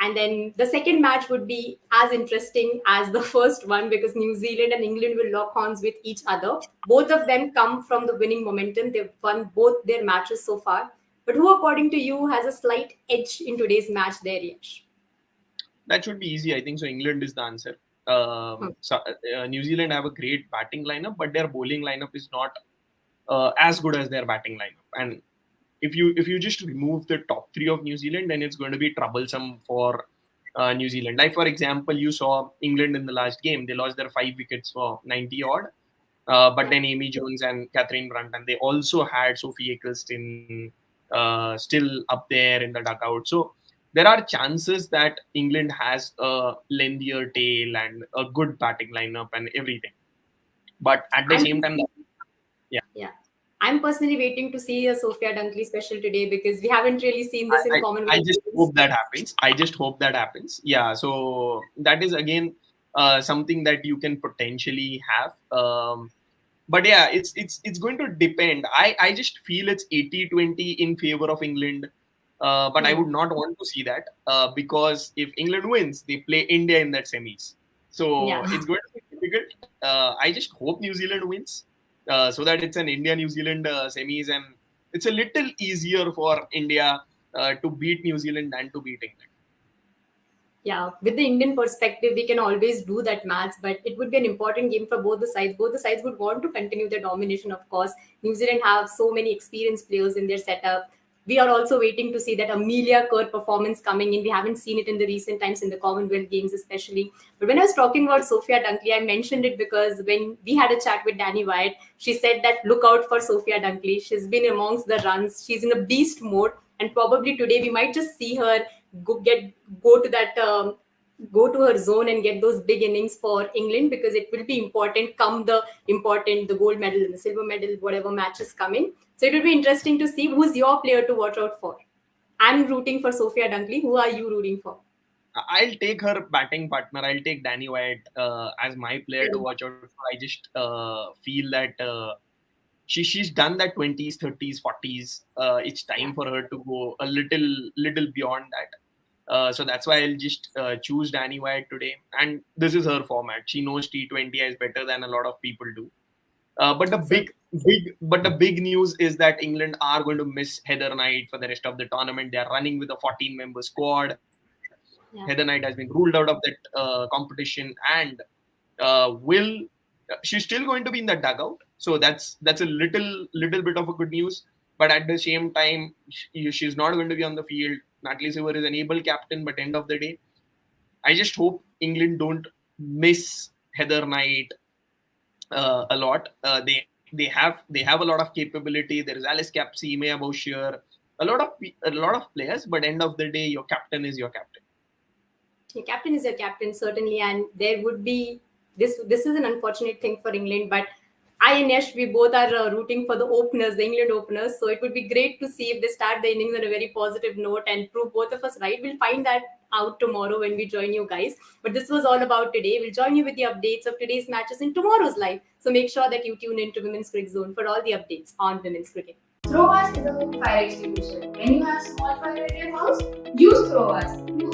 And then the second match would be as interesting as the first one because New Zealand and England will lock horns with each other. Both of them come from the winning momentum. They've won both their matches so far. But who, according to you, has a slight edge in today's match there, Yash? That should be easy. I think so. England is the answer. Hmm. New Zealand have a great batting lineup, but their bowling lineup is not as good as their batting lineup. And if you just remove the top three of New Zealand, then it's going to be troublesome for New Zealand. Like for example, you saw England in the last game; they lost their 5 wickets for 90 odd. But Yeah. then Amy Jones and Catherine Brunt, and they also had Sophie Ecclestone still up there in the dugout. So there are chances that England has a lengthier tail and a good batting lineup and everything. But at the I'm same time, yeah, yeah. I'm personally waiting to see a Sophia Dunkley special today because we haven't really seen this in I Commonwealth just Games. hope that happens. I just hope that happens. Yeah. So that is again something that you can potentially have. But yeah, it's going to depend. I just feel it's 80-20 in favor of England. But I Hmm. would not want to see that because if England wins, they play India in that semis. So Yeah. it's going to be difficult. I just hope New Zealand wins so that it's an India New Zealand semis, and it's a little easier for India to beat New Zealand than to beat England. Yeah, with the Indian perspective, we can always do that match, but it would be an important game for both the sides. Both the sides would want to continue their domination, of course. New Zealand have so many experienced players in their setup. We are also waiting to see that Amelia Kerr performance coming in. We haven't seen it in the recent times in the Commonwealth Games, especially. But when I was talking about Sophia Dunkley, I mentioned it because when we had a chat with Danny Wyatt, she said that look out for Sophia Dunkley. She's been amongst the runs. She's in a beast mode, and probably today we might just see her go get go to that go to her zone and get those big innings for England because it will be important come the gold medal and the silver medal whatever match is coming. So it will be interesting to see who's your player to watch out for. I'm rooting for Sophia Dunkley. Who are you rooting for? I'll take her batting partner. I'll take Danny White as my player to watch out for. I just feel that she's done that 20s, 30s, 40s. It's Yeah. time for her to go a little beyond that. So that's why I'll just choose Danny White today. And this is her format. She knows T20 is better than a lot of people do. But the So big news is that England are going to miss Heather Knight for the rest of the tournament. They are running with a 14-member squad. Heather Knight yeah. has been ruled out of that competition, and will she's still going to be in the dugout. So that's a little bit of a good news. But at the same time, she's not going to be on the field. Natalie Silver is an able captain, but end of the day, I just hope England don't miss Heather Knight a lot. They have a lot of capability. There is Alice Capsey, Maya Boucher, a lot of players. But end of the day, your captain is your captain. Your captain is your captain, certainly, and there would be this. This is an unfortunate thing for England, but I and Yash, we both are rooting for the openers, the England openers. So it would be great to see if they start the innings on a very positive note and prove both of us right. We'll find that out tomorrow when we join you guys. But this was all about today. We'll join you with the updates of today's matches in tomorrow's live. So make sure that you tune in to Women's Cricket Zone for all the updates on women's cricket. Throwers is a home fire extinguisher. When you have small fire at your house, use Throwers. You